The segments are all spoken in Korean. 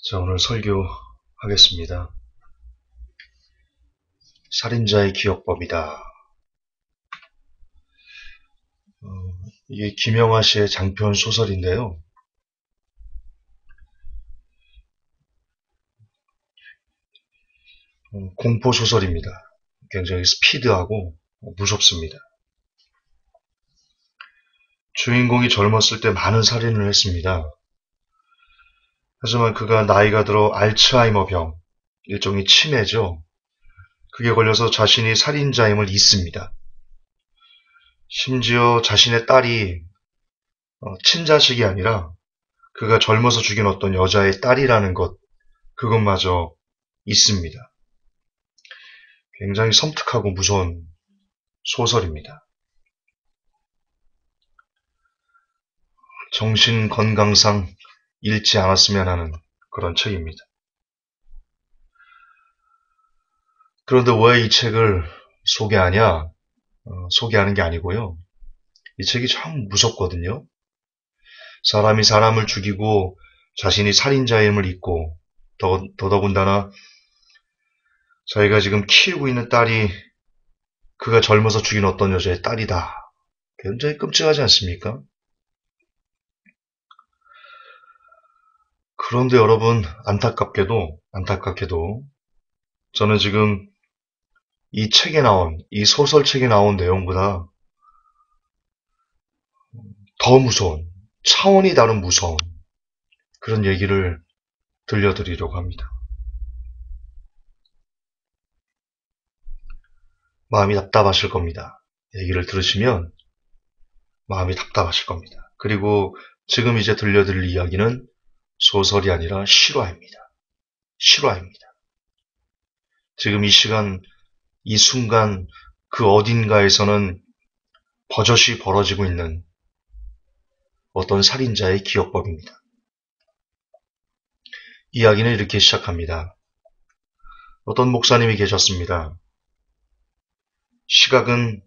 자, 오늘 설교하겠습니다. 살인자의 기억법이다. 이게 김영하 씨의 장편 소설인데요. 공포 소설입니다. 굉장히 스피드하고 무섭습니다. 주인공이 젊었을 때 많은 살인을 했습니다. 하지만 그가 나이가 들어 알츠하이머 병, 일종의 치매죠. 그게 걸려서 자신이 살인자임을 잊습니다. 심지어 자신의 딸이 친자식이 아니라 그가 젊어서 죽인 어떤 여자의 딸이라는 것, 그것마저 잊습니다. 굉장히 섬뜩하고 무서운 소설입니다. 정신 건강상 읽지 않았으면 하는 그런 책입니다. 그런데 왜 이 책을 소개하냐? 소개하는 게 아니고요. 이 책이 참 무섭거든요. 사람이 사람을 죽이고 자신이 살인자임을 잊고 더더군다나 자기가 지금 키우고 있는 딸이 그가 젊어서 죽인 어떤 여자의 딸이다. 굉장히 끔찍하지 않습니까? 그런데 여러분, 안타깝게도 저는 지금 이 소설책에 나온 내용보다 더 무서운, 차원이 다른 무서운 그런 얘기를 들려드리려고 합니다. 마음이 답답하실 겁니다. 얘기를 들으시면 마음이 답답하실 겁니다. 그리고 지금 이제 들려드릴 이야기는 소설이 아니라 실화입니다. 실화입니다. 지금 이 시간, 이 순간 그 어딘가에서는 버젓이 벌어지고 있는 어떤 살인자의 기억법입니다. 이야기는 이렇게 시작합니다. 어떤 목사님이 계셨습니다. 시각은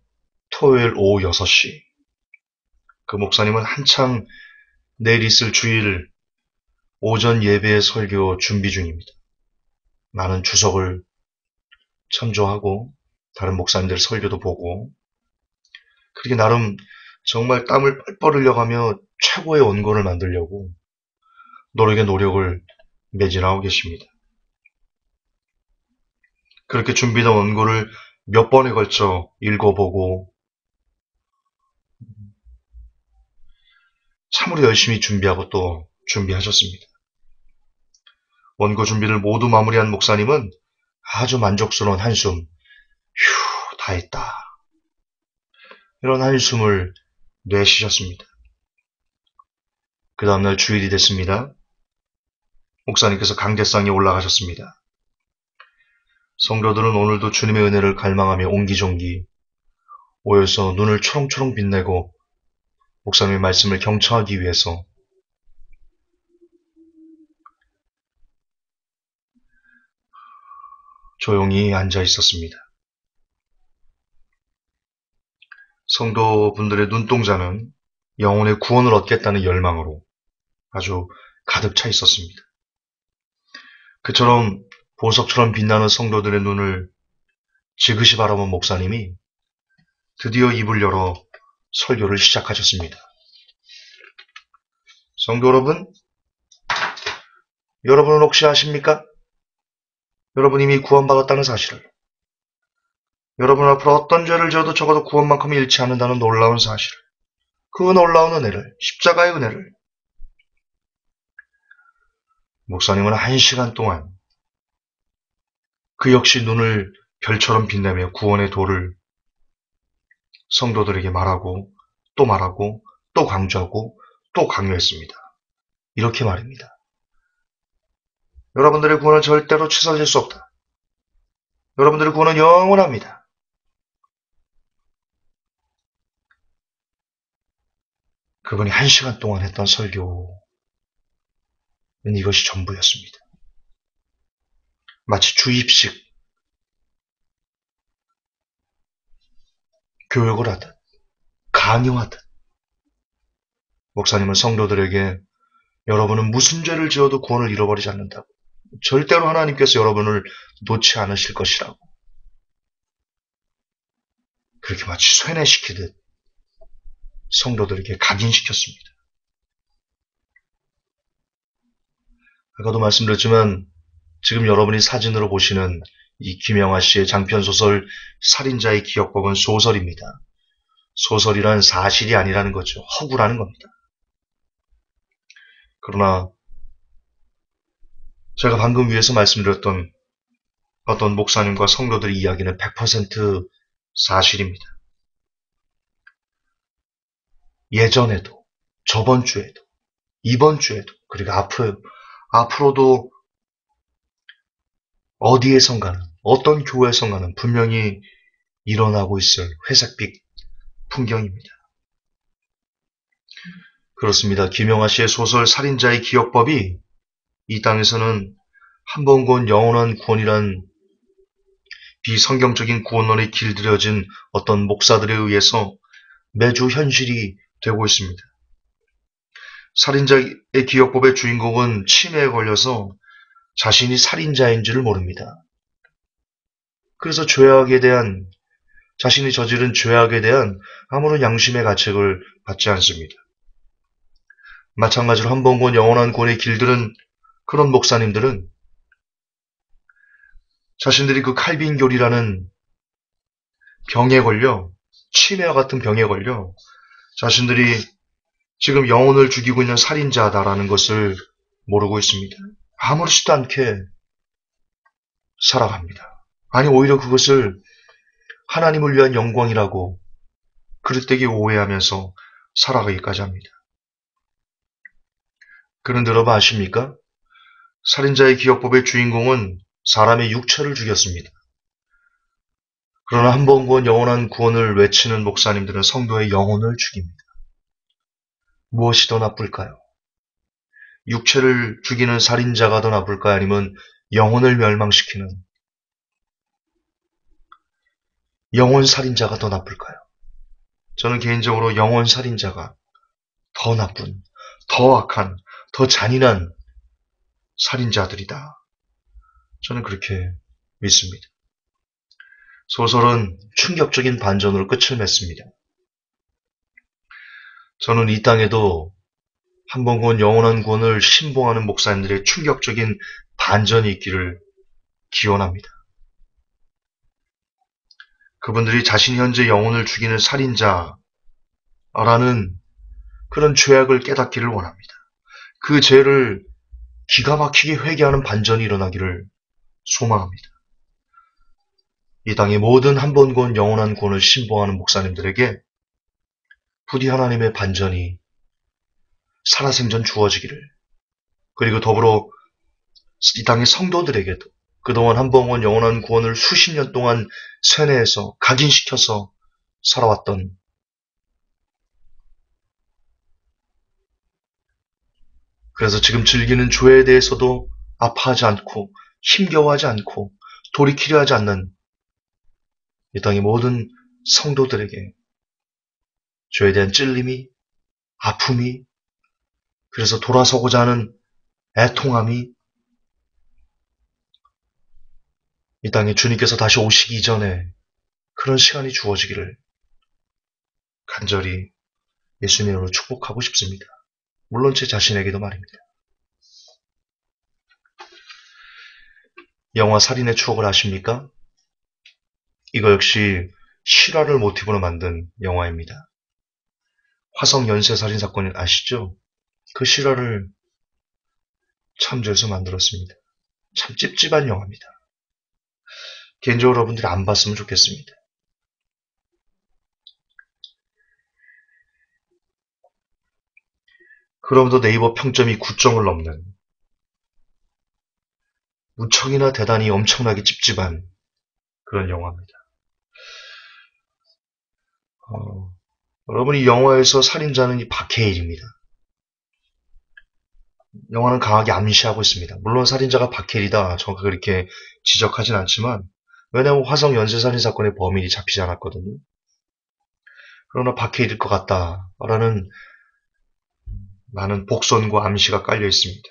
토요일 오후 6시. 그 목사님은 한창 내일 있을 주일 오전 예배의 설교 준비 중입니다. 많은 주석을 참조하고 다른 목사님들 설교도 보고 그렇게 나름 정말 땀을 뻘뻘 흘려가며 최고의 원고를 만들려고 노력을 매진하고 계십니다. 그렇게 준비된 원고를 몇 번에 걸쳐 읽어보고 참으로 열심히 준비하고 또 준비하셨습니다. 원고 준비를 모두 마무리한 목사님은 아주 만족스러운 한숨, 휴, 다 했다. 이런 한숨을 내쉬셨습니다. 그 다음날 주일이 됐습니다. 목사님께서 강대상에 올라가셨습니다. 성도들은 오늘도 주님의 은혜를 갈망하며 옹기종기 모여서 눈을 초롱초롱 빛내고 목사님의 말씀을 경청하기 위해서 조용히 앉아 있었습니다. 성도분들의 눈동자는 영혼의 구원을 얻겠다는 열망으로 아주 가득 차 있었습니다. 그처럼 보석처럼 빛나는 성도들의 눈을 지그시 바라본 목사님이 드디어 입을 열어 설교를 시작하셨습니다. 성도 여러분은 혹시 아십니까? 여러분 이미 구원받았다는 사실을, 여러분 앞으로 어떤 죄를 지어도 적어도 구원만큼 잃지 않는다는 놀라운 사실을, 그 놀라운 은혜를, 십자가의 은혜를 목사님은 1시간 동안 그 역시 눈을 별처럼 빛내며 구원의 도를 성도들에게 말하고 또 강조하고 또 강요했습니다. 이렇게 말입니다. 여러분들의 구원은 절대로 취소될 수 없다. 여러분들의 구원은 영원합니다. 그분이 1시간 동안 했던 설교는 이것이 전부였습니다. 마치 주입식 교육을 하듯 강요하듯 목사님은 성도들에게 여러분은 무슨 죄를 지어도 구원을 잃어버리지 않는다고. 절대로 하나님께서 여러분을 놓지 않으실 것이라고. 그렇게 마치 쇠뇌시키듯 성도들에게 각인시켰습니다. 아까도 말씀드렸지만 지금 여러분이 사진으로 보시는 이 김영하 씨의 장편소설 살인자의 기억법은 소설입니다. 소설이란 사실이 아니라는 거죠. 허구라는 겁니다. 그러나 제가 방금 위에서 말씀드렸던 어떤 목사님과 성도들의 이야기는 100% 사실입니다. 예전에도, 저번 주에도, 이번 주에도, 그리고 앞으로도 어디에선가는, 어떤 교회에선가는 분명히 일어나고 있을 회색빛 풍경입니다. 그렇습니다. 김영하 씨의 소설 살인자의 기억법이 이 땅에서는 한 번 곧 영원한 구원이란 비성경적인 구원론에 길들여진 어떤 목사들에 의해서 매주 현실이 되고 있습니다. 살인자의 기억법의 주인공은 치매에 걸려서 자신이 살인자인지를 모릅니다. 그래서 자신이 저지른 죄악에 대한 아무런 양심의 가책을 받지 않습니다. 마찬가지로 한 번 곧 영원한 구원에 길들은 그런 목사님들은 자신들이 그 칼빈교리라는 병에 걸려, 치매와 같은 병에 걸려 자신들이 지금 영혼을 죽이고 있는 살인자다라는 것을 모르고 있습니다. 아무렇지도 않게 살아갑니다. 아니 오히려 그것을 하나님을 위한 영광이라고 그릇되게 오해하면서 살아가기까지 합니다. 그런데 여러분 아십니까? 살인자의 기억법의 주인공은 사람의 육체를 죽였습니다. 그러나 한 번 구원 영원한 구원을 외치는 목사님들은 성도의 영혼을 죽입니다. 무엇이 더 나쁠까요? 육체를 죽이는 살인자가 더 나쁠까요? 아니면 영혼을 멸망시키는 영혼 살인자가 더 나쁠까요? 저는 개인적으로 영혼 살인자가 더 나쁜, 더 악한, 더 잔인한 살인자들이다. 저는 그렇게 믿습니다. 소설은 충격적인 반전으로 끝을 맺습니다. 저는 이 땅에도 한 번 곧 영원한 구원을 신봉하는 목사님들의 충격적인 반전이 있기를 기원합니다. 그분들이 자신이 현재 영혼을 죽이는 살인자라는 그런 죄악을 깨닫기를 원합니다. 그 죄를 기가 막히게 회개하는 반전이 일어나기를 소망합니다. 이 땅의 모든 한 번 곧 영원한 구원을 신봉하는 목사님들에게 부디 하나님의 반전이 살아생전 주어지기를, 그리고 더불어 이 땅의 성도들에게도 그동안 한 번 곧 영원한 구원을 수십 년 동안 세뇌해서 각인시켜서 살아왔던 그래서 지금 즐기는 죄에 대해서도 아파하지 않고 힘겨워하지 않고 돌이키려 하지 않는 이 땅의 모든 성도들에게 죄에 대한 찔림이, 아픔이, 그래서 돌아서고자 하는 애통함이 이 땅에 주님께서 다시 오시기 이전에 그런 시간이 주어지기를 간절히 예수님으로 축복하고 싶습니다. 물론 제 자신에게도 말입니다. 영화 살인의 추억을 아십니까? 이거 역시 실화를 모티브로 만든 영화입니다. 화성 연쇄살인 사건 아시죠? 그 실화를 참조해서 만들었습니다. 참 찝찝한 영화입니다. 개인적으로 여러분들이 안 봤으면 좋겠습니다. 그럼에도 네이버 평점이 9점을 넘는 무척이나 대단히 엄청나게 찝찝한 그런 영화입니다. 여러분 이 영화에서 살인자는 이 박해일입니다. 영화는 강하게 암시하고 있습니다. 물론 살인자가 박해일이다 정확하게 그렇게 지적하진 않지만 왜냐하면 화성 연쇄살인 사건의 범인이 잡히지 않았거든요. 그러나 박해일일 것 같다라는 많은 복선과 암시가 깔려 있습니다.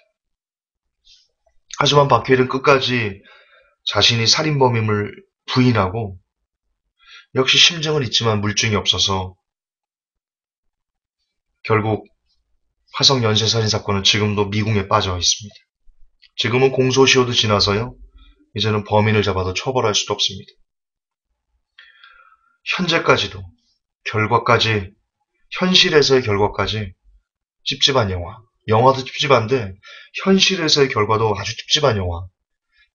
하지만 박해일은 끝까지 자신이 살인범임을 부인하고 역시 심증은 있지만 물증이 없어서 결국 화성 연쇄살인 사건은 지금도 미궁에 빠져 있습니다. 지금은 공소시효도 지나서요. 이제는 범인을 잡아도 처벌할 수도 없습니다. 현재까지도 결과까지 현실에서의 결과까지 찝찝한 영화. 영화도 찝찝한데 현실에서의 결과도 아주 찝찝한 영화.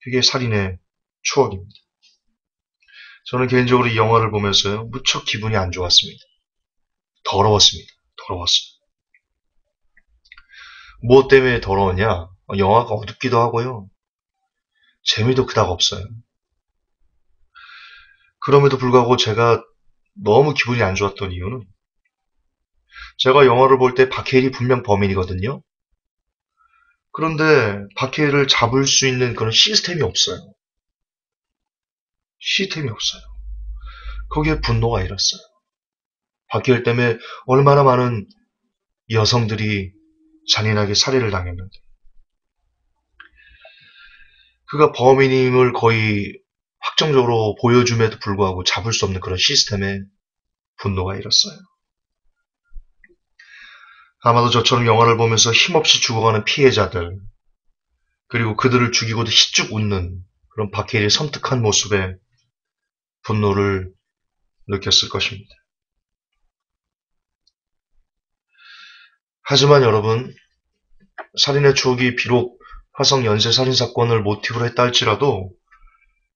그게 살인의 추억입니다. 저는 개인적으로 이 영화를 보면서요. 무척 기분이 안 좋았습니다. 더러웠습니다. 더러웠어요. 무엇 때문에 더러웠냐? 영화가 어둡기도 하고요. 재미도 그닥 없어요. 그럼에도 불구하고 제가 너무 기분이 안 좋았던 이유는 제가 영화를 볼 때 박해일이 분명 범인이거든요. 그런데 박해일을 잡을 수 있는 그런 시스템이 없어요. 시스템이 없어요. 거기에 분노가 일었어요. 박해일 때문에 얼마나 많은 여성들이 잔인하게 살해를 당했는데 그가 범인임을 거의 확정적으로 보여줌에도 불구하고 잡을 수 없는 그런 시스템에 분노가 일었어요. 아마도 저처럼 영화를 보면서 힘없이 죽어가는 피해자들 그리고 그들을 죽이고도 희쭉 웃는 그런 박해일의 섬뜩한 모습에 분노를 느꼈을 것입니다. 하지만 여러분, 살인의 추억이 비록 화성 연쇄살인 사건을 모티브로 했다 할지라도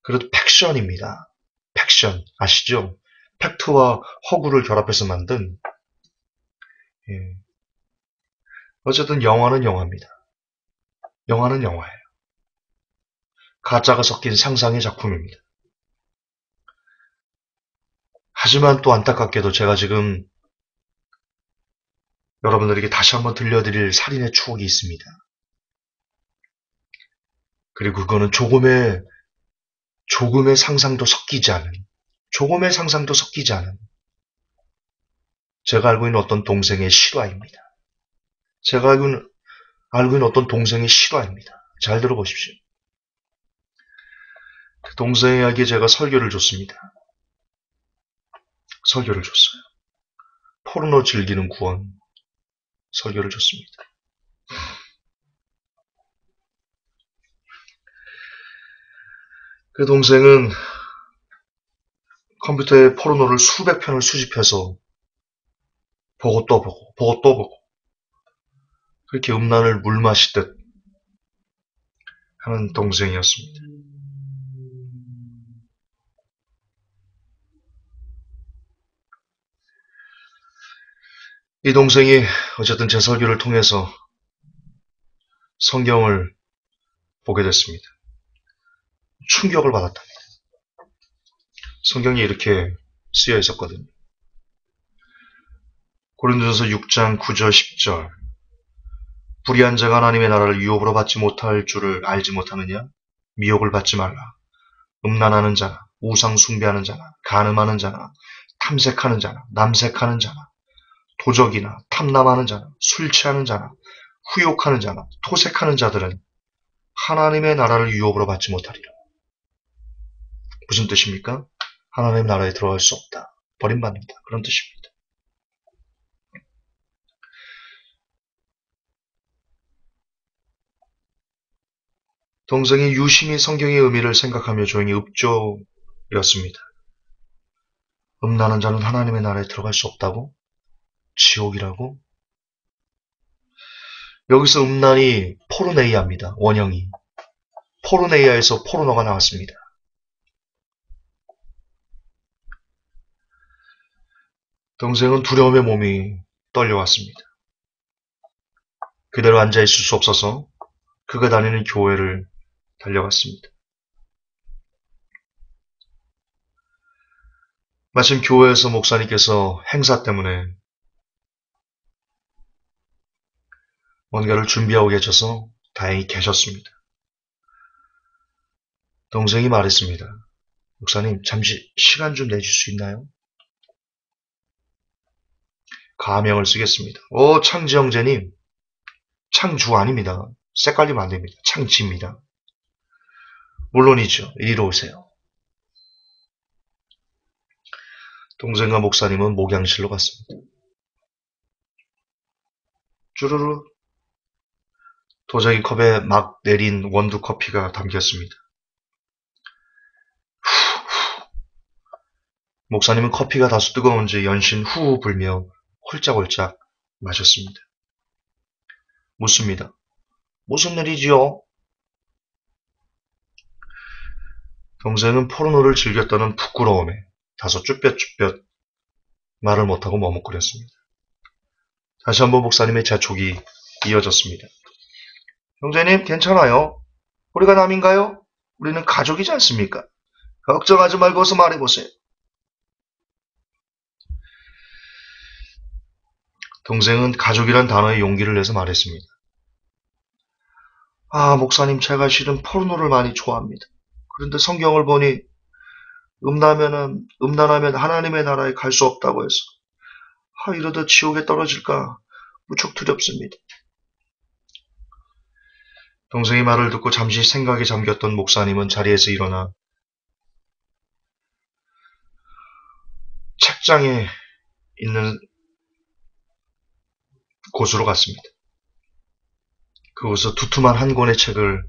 그래도 팩션입니다. 팩션 아시죠? 팩트와 허구를 결합해서 만든 어쨌든 영화는 영화입니다. 영화는 영화예요. 가짜가 섞인 상상의 작품입니다. 하지만 또 안타깝게도 제가 지금 여러분들에게 다시 한번 들려드릴 살인의 추억이 있습니다. 그리고 그거는 조금의 상상도 섞이지 않은 제가 알고 있는 어떤 동생의 실화입니다. 제가 알고 있는 어떤 동생의 실화입니다. 잘 들어보십시오. 그 동생에게 제가 설교를 줬습니다. 설교를 줬어요. 포르노 즐기는 구원 설교를 줬습니다. 그 동생은 컴퓨터에 포르노를 수백 편을 수집해서 보고 또 보고 보고 또 보고 그렇게 음란을 물 마시듯 하는 동생이었습니다. 이 동생이 어쨌든 제 설교를 통해서 성경을 보게 됐습니다. 충격을 받았답니다. 성경이 이렇게 쓰여 있었거든요. 고린도전서 6장 9절 10절 불의한 자가 하나님의 나라를 유업으로 받지 못할 줄을 알지 못하느냐? 미혹을 받지 말라. 음란하는 자나 우상 숭배하는 자나 간음하는 자나 탐색하는 자나 남색하는 자나 도적이나 탐남하는 자나 술 취하는 자나 후욕하는 자나 토색하는 자들은 하나님의 나라를 유업으로 받지 못하리라. 무슨 뜻입니까? 하나님의 나라에 들어갈 수 없다. 버림받는다. 그런 뜻입니다. 동생이 유심히 성경의 의미를 생각하며 조용히 읊조였습니다. 음란한 자는 하나님의 나라에 들어갈 수 없다고? 지옥이라고? 여기서 음란이 포르네이아입니다. 원형이. 포르네이아에서 포르노가 나왔습니다. 동생은 두려움에 몸이 떨려왔습니다. 그대로 앉아있을 수 없어서 그가 다니는 교회를 달려갔습니다. 마침 교회에서 목사님께서 행사 때문에 뭔가를 준비하고 계셔서 다행히 계셨습니다. 동생이 말했습니다. 목사님, 잠시 시간 좀 내줄 수 있나요? 가명을 쓰겠습니다. 창지 형제님, 창주 아닙니다. 색깔리면 안 됩니다. 창지입니다. 물론이죠. 이리로 오세요. 동생과 목사님은 목양실로 갔습니다. 쭈루루 도자기 컵에 막 내린 원두 커피가 담겼습니다. 목사님은 커피가 다소 뜨거운지 연신 후후 불며 홀짝홀짝 마셨습니다. 묻습니다. 무슨 일이지요? 동생은 포르노를 즐겼다는 부끄러움에 다소 쭈뼛쭈뼛 말을 못하고 머뭇거렸습니다. 다시 한번 목사님의 재촉이 이어졌습니다. 형제님, 괜찮아요. 우리가 남인가요? 우리는 가족이지 않습니까? 걱정하지 말고 어서 말해보세요. 동생은 가족이란 단어에 용기를 내서 말했습니다. 목사님, 제가 실은 포르노를 많이 좋아합니다. 그런데 성경을 보니 음란하면 하나님의 나라에 갈 수 없다고 해서 이러다 지옥에 떨어질까 무척 두렵습니다. 동생의 말을 듣고 잠시 생각에 잠겼던 목사님은 자리에서 일어나 책장에 있는 곳으로 갔습니다. 그곳에서 두툼한 한 권의 책을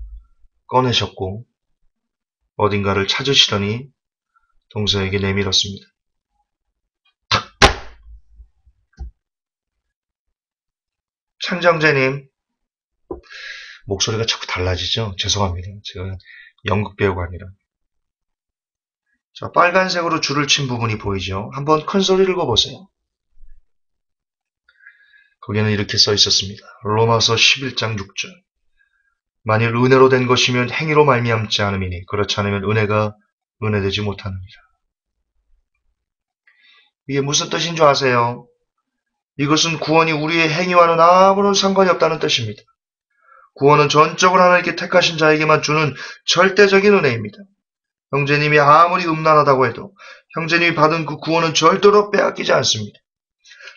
꺼내셨고 어딘가를 찾으시더니 동생에게 내밀었습니다. 창정재님, 목소리가 자꾸 달라지죠? 죄송합니다. 제가 연극 배우가 아니라. 자, 빨간색으로 줄을 친 부분이 보이죠? 한번 큰 소리를 읽어보세요. 거기에는 이렇게 써 있었습니다. 로마서 11장 6절. 만일 은혜로 된 것이면 행위로 말미암지 않음이니 그렇지 않으면 은혜가 은혜되지 못하느니라. 이게 무슨 뜻인 줄 아세요? 이것은 구원이 우리의 행위와는 아무런 상관이 없다는 뜻입니다. 구원은 전적으로 하나님께 택하신 자에게만 주는 절대적인 은혜입니다. 형제님이 아무리 음란하다고 해도 형제님이 받은 그 구원은 절대로 빼앗기지 않습니다.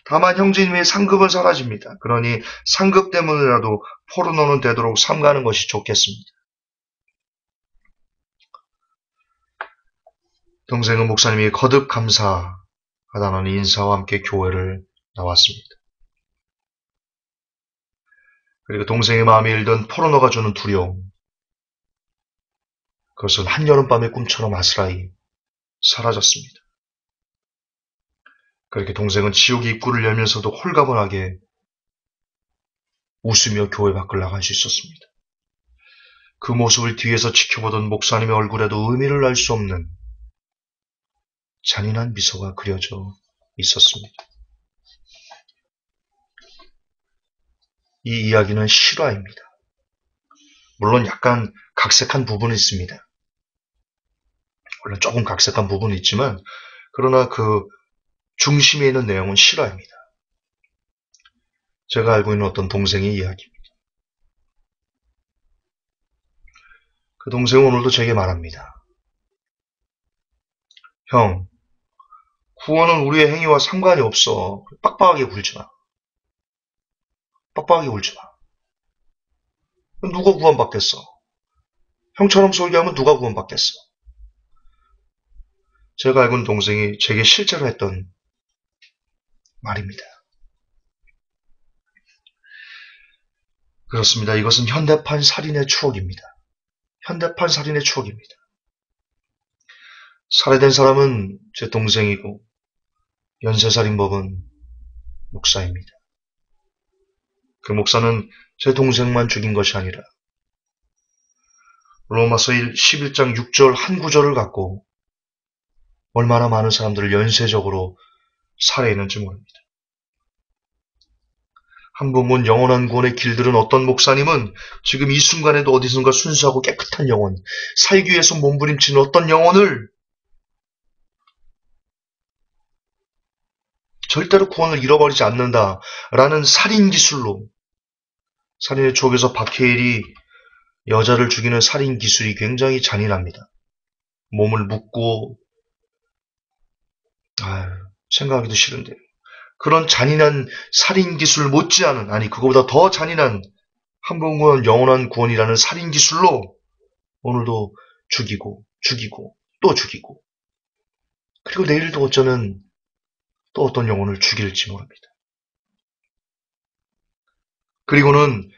다만 형제님의 상급은 사라집니다. 그러니 상급 때문이라도 포르노는 되도록 삼가는 것이 좋겠습니다. 동생은 목사님이 거듭 감사하다는 인사와 함께 교회를 나왔습니다. 그리고 동생의 마음에 일던 포르노가 주는 두려움, 그것은 한여름밤의 꿈처럼 아스라이 사라졌습니다. 그렇게 동생은 지옥의 입구를 열면서도 홀가분하게 웃으며 교회 밖을 나갈 수 있었습니다. 그 모습을 뒤에서 지켜보던 목사님의 얼굴에도 의미를 알 수 없는 잔인한 미소가 그려져 있었습니다. 이 이야기는 실화입니다. 물론 약간 각색한 부분이 있습니다. 물론 조금 각색한 부분이 있지만 그러나 그 중심에 있는 내용은 실화입니다. 제가 알고 있는 어떤 동생의 이야기입니다. 그 동생은 오늘도 제게 말합니다. 형, 구원은 우리의 행위와 상관이 없어. 빡빡하게 굴지 마. 빡빡하게 굴지 마. 누가 구원받겠어? 형처럼 설교하면 누가 구원받겠어? 제가 알고 있는 동생이 제게 실제로 했던 말입니다. 그렇습니다. 이것은 현대판 살인의 추억입니다. 현대판 살인의 추억입니다. 살해된 사람은 제 동생이고 연쇄살인범은 목사입니다. 그 목사는 제 동생만 죽인 것이 아니라 로마서 11장 6절 한 구절을 갖고 얼마나 많은 사람들을 연쇄적으로 살해했는지 모릅니다. 한번 본 영원한 구원의 길들은 어떤 목사님은 지금 이 순간에도 어디선가 순수하고 깨끗한 영혼, 살기 위해서 몸부림치는 어떤 영혼을 절대로 구원을 잃어버리지 않는다라는 살인 기술로, 살인의 추억에서 박해일이 여자를 죽이는 살인 기술이 굉장히 잔인합니다. 몸을 묶고 생각하기도 싫은데 그런 잔인한 살인 기술 못지않은, 아니 그거보다 더 잔인한 한 번 구원, 영원한 구원이라는 살인 기술로 오늘도 죽이고, 죽이고, 또 죽이고, 그리고 내일도 어쩌면 또 어떤 영혼을 죽일지 모릅니다. 그리고는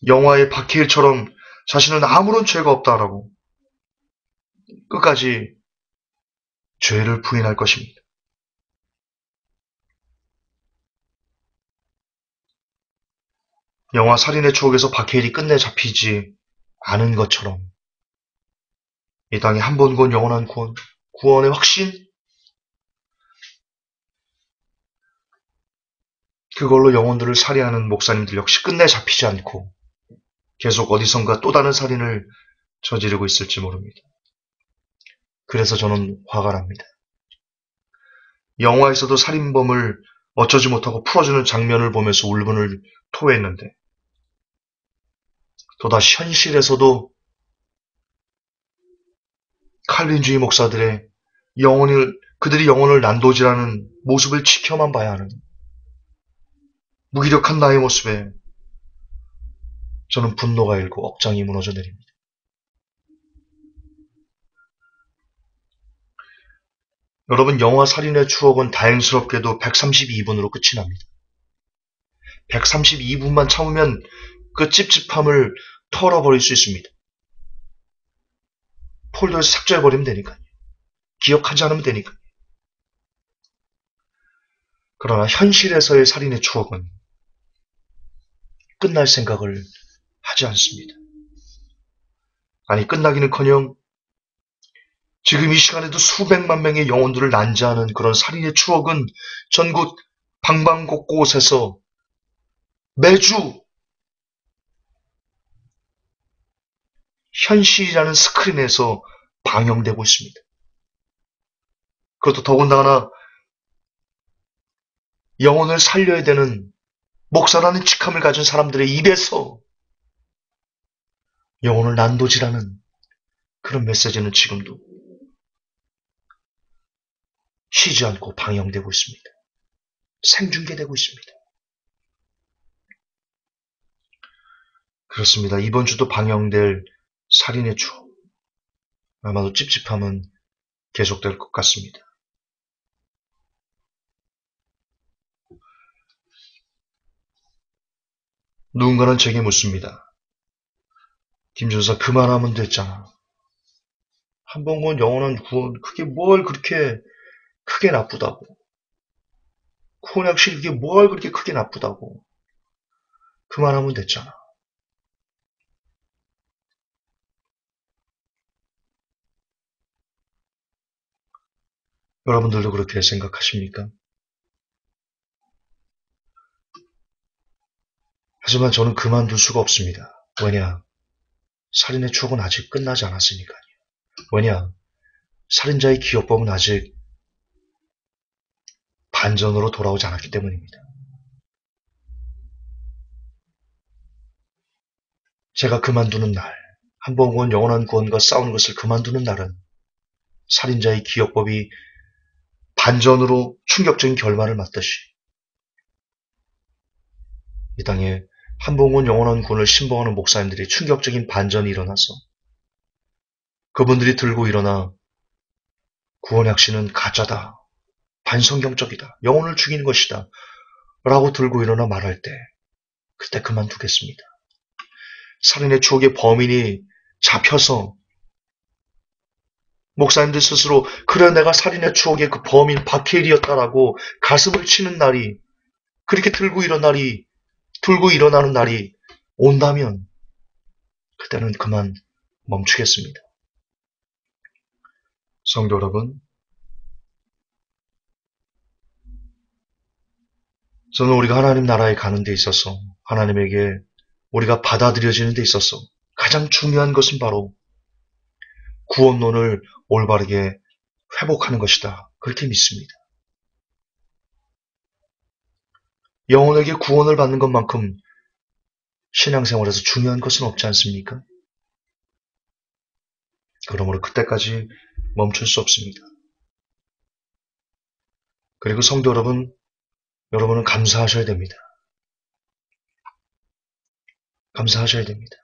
영화의 박해일처럼 자신은 아무런 죄가 없다라고 끝까지 죄를 부인할 것입니다. 영화 살인의 추억에서 박해일이 끝내 잡히지 않은 것처럼 이 땅에 한 번 구원, 영원한 구원, 구원의 확신, 그걸로 영혼들을 살해하는 목사님들 역시 끝내 잡히지 않고 계속 어디선가 또 다른 살인을 저지르고 있을지 모릅니다. 그래서 저는 화가 납니다. 영화에서도 살인범을 어쩌지 못하고 풀어주는 장면을 보면서 울분을 토했는데 또다시 현실에서도 칼빈주의 목사들의 그들이 영혼을 난도질하는 모습을 지켜만 봐야 하는 무기력한 나의 모습에 저는 분노가 일고 억장이 무너져 내립니다. 여러분, 영화 살인의 추억은 다행스럽게도 132분으로 끝이 납니다. 132분만 참으면 그 찝찝함을 털어버릴 수 있습니다. 폴더에서 삭제해버리면 되니까요. 기억하지 않으면 되니까요. 그러나 현실에서의 살인의 추억은 끝날 생각을 하지 않습니다. 아니, 끝나기는커녕 지금 이 시간에도 수백만 명의 영혼들을 난자하는 그런 살인의 추억은 전국 방방곳곳에서 매주 현실이라는 스크린에서 방영되고 있습니다. 그것도 더군다나 영혼을 살려야 되는 목사라는 직함을 가진 사람들의 입에서 영혼을 난도질하는 그런 메시지는 지금도 쉬지 않고 방영되고 있습니다. 생중계되고 있습니다. 그렇습니다. 이번 주도 방영될 살인의 추억, 아마도 찝찝함은 계속될 것 같습니다. 누군가는 제게 묻습니다. 김 전사, 그만하면 됐잖아. 한 번 건 영원한 구원, 그게 뭘 그렇게 크게 나쁘다고. 구원의 그게 뭘 그렇게 크게 나쁘다고. 그만하면 됐잖아. 여러분들도 그렇게 생각하십니까? 하지만 저는 그만둘 수가 없습니다. 왜냐? 살인의 추억은 아직 끝나지 않았으니까요. 왜냐? 살인자의 기억법은 아직 반전으로 돌아오지 않았기 때문입니다. 제가 그만두는 날, 한 번 구원, 영원한 구원과 싸우는 것을 그만두는 날은 살인자의 기억법이 반전으로 충격적인 결말을 맞듯이 이 땅에 한 번 구원, 영원한 구원을 신봉하는 목사님들이 충격적인 반전이 일어나서 그분들이 들고 일어나 구원의 확신은 가짜다, 반성경적이다, 영혼을 죽이는 것이다 라고 들고 일어나 말할 때 그때 그만두겠습니다. 살인의 추억의 범인이 잡혀서 목사님들 스스로 그래 내가 살인의 추억의 그 범인 박해일이었다라고 가슴을 치는 날이 그렇게 들고 일어나는 날이 온다면 그때는 그만 멈추겠습니다. 성도 여러분, 저는 우리가 하나님 나라에 가는 데 있어서 하나님에게 우리가 받아들여지는 데 있어서 가장 중요한 것은 바로 구원론을 올바르게 회복하는 것이다. 그렇게 믿습니다. 영혼에게 구원을 받는 것만큼 신앙생활에서 중요한 것은 없지 않습니까? 그러므로 그때까지 멈출 수 없습니다. 그리고 성도 여러분, 여러분은 감사하셔야 됩니다. 감사하셔야 됩니다.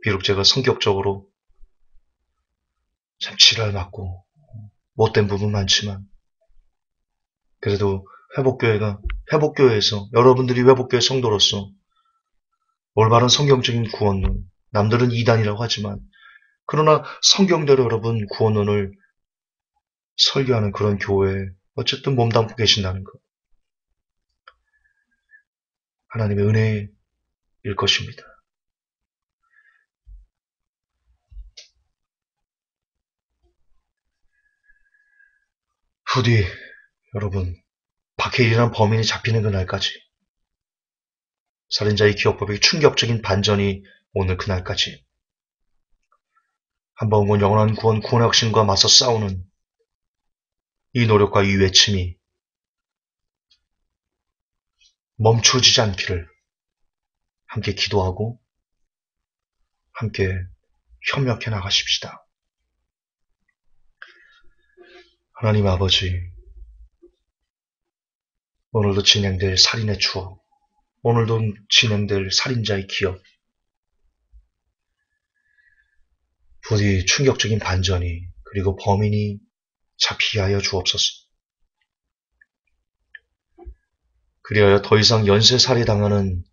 비록 제가 성격적으로 참 지랄 맞고 못된 부분 많지만 그래도 회복교회에서 여러분들이 회복교회 성도로서 올바른 성경적인 구원론, 남들은 이단이라고 하지만 그러나 성경대로 여러분 구원론을 설교하는 그런 교회에 어쨌든 몸담고 계신다는 것. 하나님의 은혜일 것입니다. 부디 여러분 박해일이라는 범인이 잡히는 그날까지 살인자의 기억법의 충격적인 반전이 오늘 그날까지 한번 온 영원한 구원의 확신과 맞서 싸우는 이 노력과 이 외침이 멈춰지지 않기를 함께 기도하고 함께 협력해 나가십시다. 하나님 아버지, 오늘도 진행될 살인의 추억, 오늘도 진행될 살인자의 기억, 부디 충격적인 반전이 그리고 범인이 잡히게 하여 주옵소서. 그리하여 더 이상 연쇄살해당하는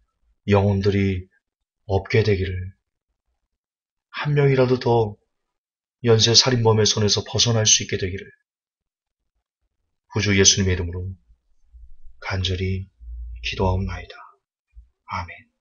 영혼들이 없게 되기를, 한 명이라도 더 연쇄살인범의 손에서 벗어날 수 있게 되기를 구주 예수님의 이름으로 간절히 기도하옵나이다. 아멘.